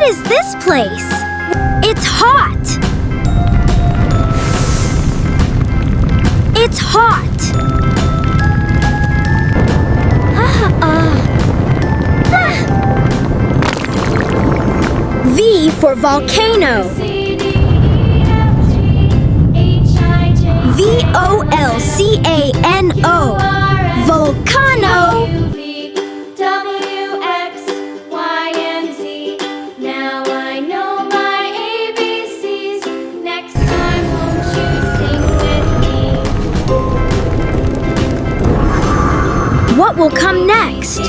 What is this place? It's hot. It's hot. V for volcano. V-O-L-C-A-N-O. Volcano. Now I know my ABCs. Next time, won't you sing with me? What will come next?